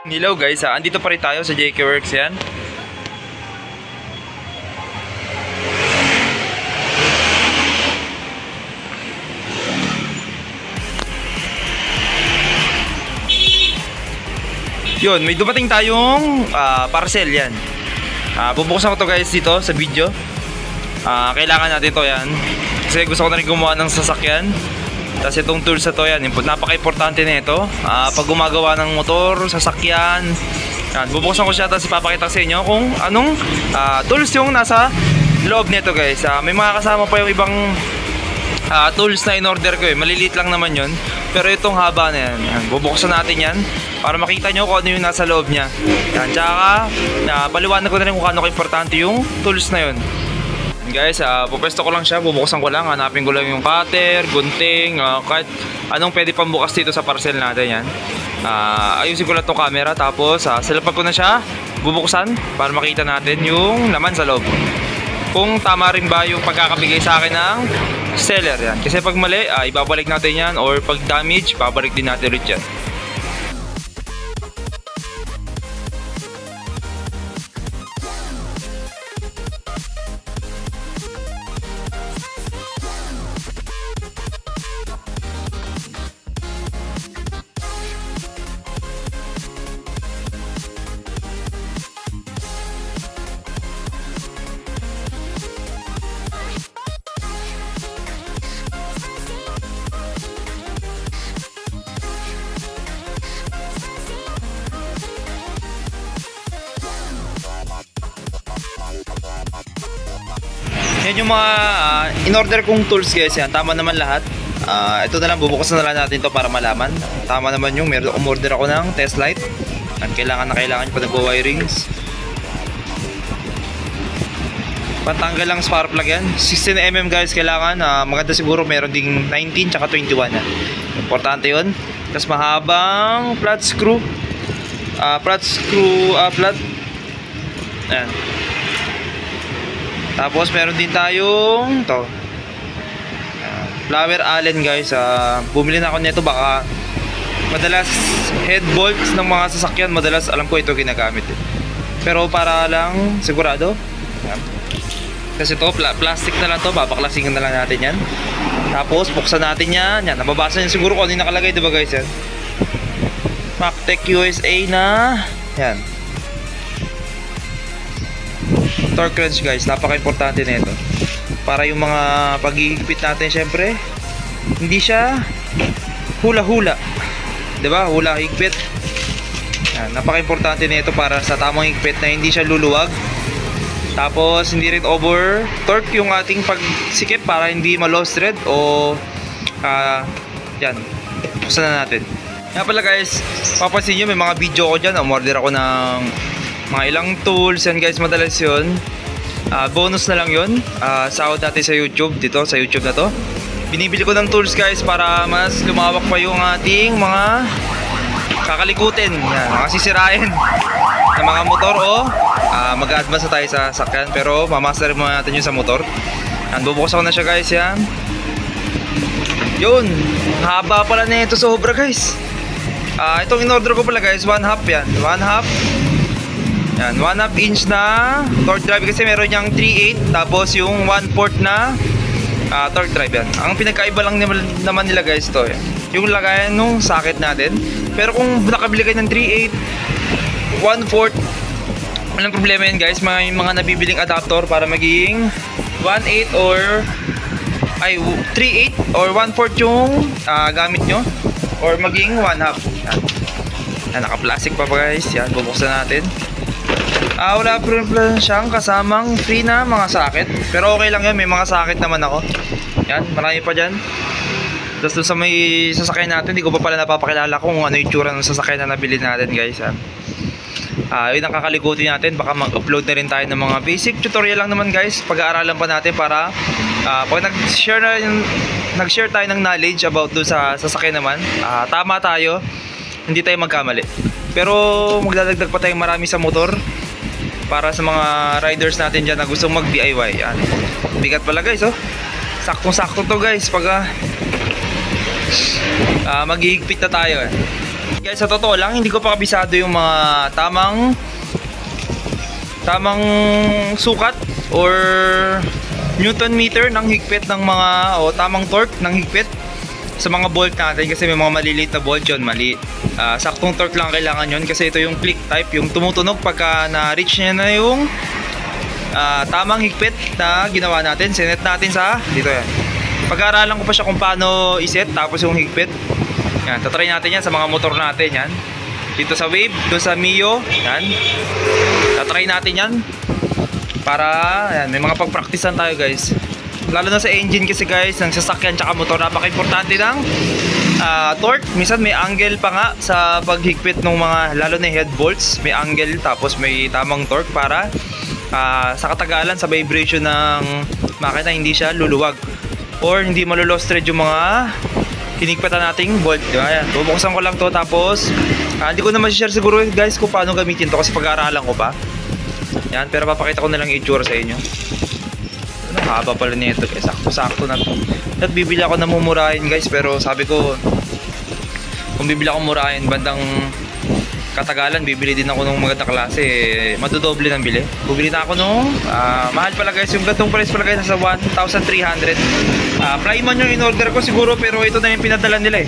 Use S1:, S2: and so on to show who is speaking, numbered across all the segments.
S1: Hello guys, andito pa rin tayo sa JK Works yan. Yun, may dumating tayong parcel yan. Bubuksan ko to guys dito sa video. Kailangan natin to yan. Kasi gusto ko na rin gumawa ng sasakyan. Tapos itong tools na to yan, napaka-importante na ito. Pag gumagawa ng motor, sasakyan, yan, bubuksan ko siya tapos ipapakita sa inyo kung anong tools yung nasa loob nito guys. May mga kasama pa yung ibang tools na in-order ko eh. Maliliit lang naman yun. Pero itong haba na yan, bubuksan natin yan para makita nyo kung ano yung nasa loob niya. Yan, tsaka paliwanag ko na rin kung ano ka-importante yung tools na yun. Guys, pupwesto ko lang siya, bubuksan ko lang, hanapin ko lang yung cutter, gunting, kahit anong pwede pambukas dito sa parcel natin yan. Ayusin ko lang itong camera, tapos salapag ko na siya, bubuksan para makita natin yung laman sa loob. Kung tama rin ba yung pagkakabigay sa akin ng seller yan. Kasi pag mali, ibabalik natin yan, or pag damage, babalik din natin ulit yan. Yan yung mga in-order kong tools guys yan. Tama naman lahat. Ito na lang, bubuksan na lang natin to para malaman. Tama naman yung umorder ako ng test light. At kailangan nyo pa nagwa-wirings. Pantanggal lang spark plug yan. 16mm guys kailangan. Maganda siguro meron ding 19 tsaka 21 yan. Importante yun. Tapos mahabang flat screw. Flat. Ayan. Tapos meron din tayong to, flower allen guys. Bumili na ako nito, baka madalas head bolts ng mga sasakyan, madalas alam ko ito ginagamit eh. Pero para lang sigurado, kasi to plastic na lang to, babaklasingan na lang natin yan. Tapos buksan natin yan. Yan, nababasa nyo siguro kung ano yung nakalagay, diba guys yan? Mactech USA na yan, torque wrench guys, napaka-importante na ito para yung mga pag-iigpit natin. Syempre hindi siya hula-hula, diba? Hula higpit. Napaka-importante na ito para sa tamang higpit na hindi siya luluwag. Tapos hindi rin over torque yung ating pagsikip para hindi ma-lost thread o yan, buksan na natin. Nga pala guys, papansin nyo may mga video ko dyan, umorder ako ng mga ilang tools yan guys, madalas yun. Bonus na lang yun. Sahod natin sa YouTube, dito sa YouTube na to. Binibili ko ng tools guys para mas lumawak pa yung ating mga kakalikutin, yan, mga sisirain ng mga motor o mag-advance na tayo sa sakyan. Pero mamaster muna natin yun sa motor. Yan, bubuksan ko na siya guys yan. Yun, haba pala na ito, sobra guys. Itong in-order ko pala guys, 1/2 yan, 1/2. Yan, 1/2 inch na torque drive kasi meron niyang 3/8, tapos yung 1/4 na torque drive yan. Ang pinagkaiba lang naman nila guys ito, yung lagayan nung socket natin. Pero kung nakabili kayo ng 3/8, 1/4, walang problema yan guys. May mga nabibiling adapter para maging 1/8 or 3/8 or 1/4 yung gamit nyo, or maging 1/2. Yan, naka-plastic pa guys. Yan, bubuksan natin. Wala pa siyang kasamang free na mga socket, pero okay lang yun, may mga socket naman ako. Yan, marami pa dyan. Tapos dun sa may sasakyan natin, hindi ko pa pala napapakilala kung ano yung tsura ng sasakyan na nabili natin guys. Yun ang kakalikutin natin. Baka mag-upload na rin tayo ng mga basic tutorial lang naman guys. Pag-aaralan pa natin para pag nag-share tayo ng knowledge about dun sa sasakyan naman, tama tayo, hindi tayo magkamali. Pero magdadagdag pa tayong marami sa motor para sa mga riders natin dyan na gustong mag DIY. Yan, bigat pala guys, oh. Saktong sakto to guys pag mag-iigpit na tayo Guys, sa totoo lang, hindi ko pa kabisado yung mga tamang sukat or Newton meter ng higpit ng mga tamang torque ng higpit sa mga bolt natin, kasi may mga maliliit na bolt yun, mali. Saktong torque lang kailangan yun, kasi ito yung click type, yung tumutunog pagka na-reach niya na yung tamang higpit na ginawa natin. Sinet natin sa dito yan. Pag-aaralan ko pa siya kung paano iset, tapos yung higpit yan, tatry natin yan sa mga motor natin yan. Dito sa Wave, doon sa Mio, yan. Tatry natin yan para yan, may mga pag-practicean tayo guys. Lalo na sa engine kasi guys, ng sasakyan tsaka motor, napaka-importante ng torque. Minsan may angle pa nga sa paghigpit ng mga, lalo na head bolts, may angle tapos may tamang torque para sa katagalan, sa vibration ng makina, hindi siya luluwag or hindi malulost thread yung mga hinigpitan nating bolt, diba? Ayan, bubuksan ko lang to, tapos hindi ko na ma-share siguro guys kung paano gamitin to kasi pag-aaralan ko pa yan, pero papakita ko na lang i-itsura sa inyo. Ano, haba pala nito guys, sakto na to. At bibili ako na mumurahin guys, pero sabi ko kung bibili ako murahin bandang katagalan, bibili din ako ng maganda klase, madodoble ng bili. Bibili na ako nung mahal pala guys, yung gatong price pala guys, nasa 1,300. Flyman yung in-order ko siguro, pero ito na yung pinadala nila eh.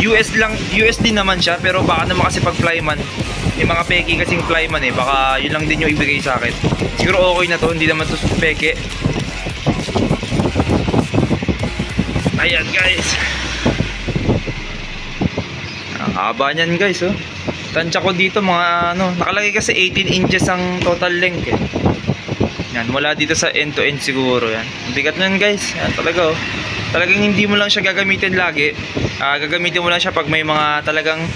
S1: USD naman siya, pero baka naman kasi pag Flyman, yung mga peke kasing Flyman eh, baka yun lang din yung ibigay sa akin. Siguro okay na to, hindi naman to peke. Ayan guys, ang haba niyan guys oh. Tansya ko dito mga nakalagay kasi 18 inches ang total length eh. Yan, mula dito sa end to end siguro yan. Ang bigat na yan guys. Yan talaga oh. Talagang hindi mo lang siya gagamitin lagi. Gagamitin mo lang siya pag may mga talagang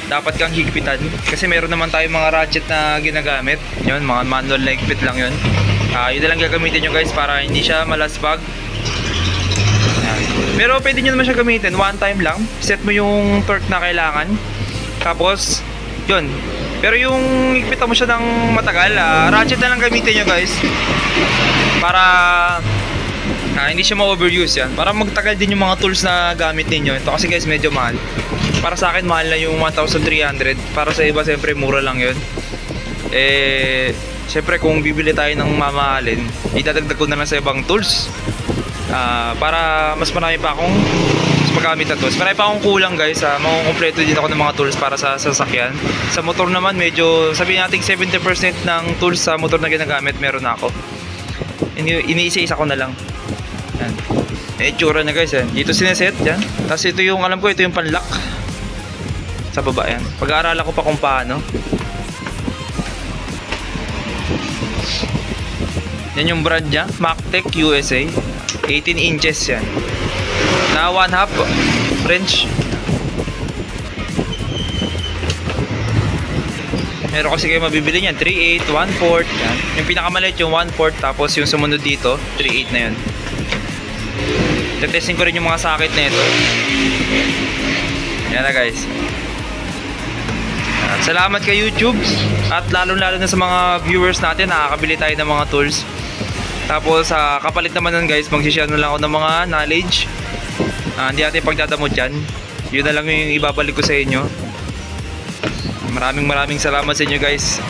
S1: dapat kang higpitan. Kasi meron naman tayong mga ratchet na ginagamit. Yun, mga manual na higpit lang yun. Yun na lang gagamitin nyo guys para hindi siya malasbag. Yan. Pero pwede nyo naman siya gamitin one time lang. Set mo yung torque na kailangan. Tapos yun. Pero yung higpitan mo siya ng matagal, ratchet na lang gamitin nyo guys. Para hindi siya ma-overuse yan. Para magtagal din yung mga tools na gamit ninyo. Ito kasi guys medyo mahal. Para sa akin mahal na yung 1,300. Para sa iba siyempre mura lang yun. Siyempre kung bibili tayo ng mamahalin, idadagdag ko na lang sa ibang tools. Para mas marami pa akong magamit na tools. Marami pa akong kulang guys. Makukumpleto din ako ng mga tools para sa sasakyan. Sa motor naman medyo sabihin natin 70% ng tools sa motor na ginagamit meron na ako. Iniisa-isa ko na lang. Yan. May itsura na guys yan. Dito sineset yan. Tapos ito yung alam ko, ito yung panlock sa baba yan. Pag-aaralan ko pa kung paano. Yan yung brand niya, MacTech USA. 18 inches yan. Na 1/2 French. Meron kasi kayo mabibili niyan 3/8, 1/4 yan. Yung pinakamaliit yung 1/4, tapos yung sumunod dito 3/8 na yun. Tetesting ko rin yung mga sakit na ito. Yan na guys. Salamat kay YouTube at lalo na sa mga viewers natin, nakakabili tayo ng mga tools. Tapos kapalit naman nun guys, mag-share na lang ako ng mga knowledge. Hindi natin pagdadamot yan. Yun na lang yung ibabalik ko sa inyo. Maraming salamat sa inyo guys.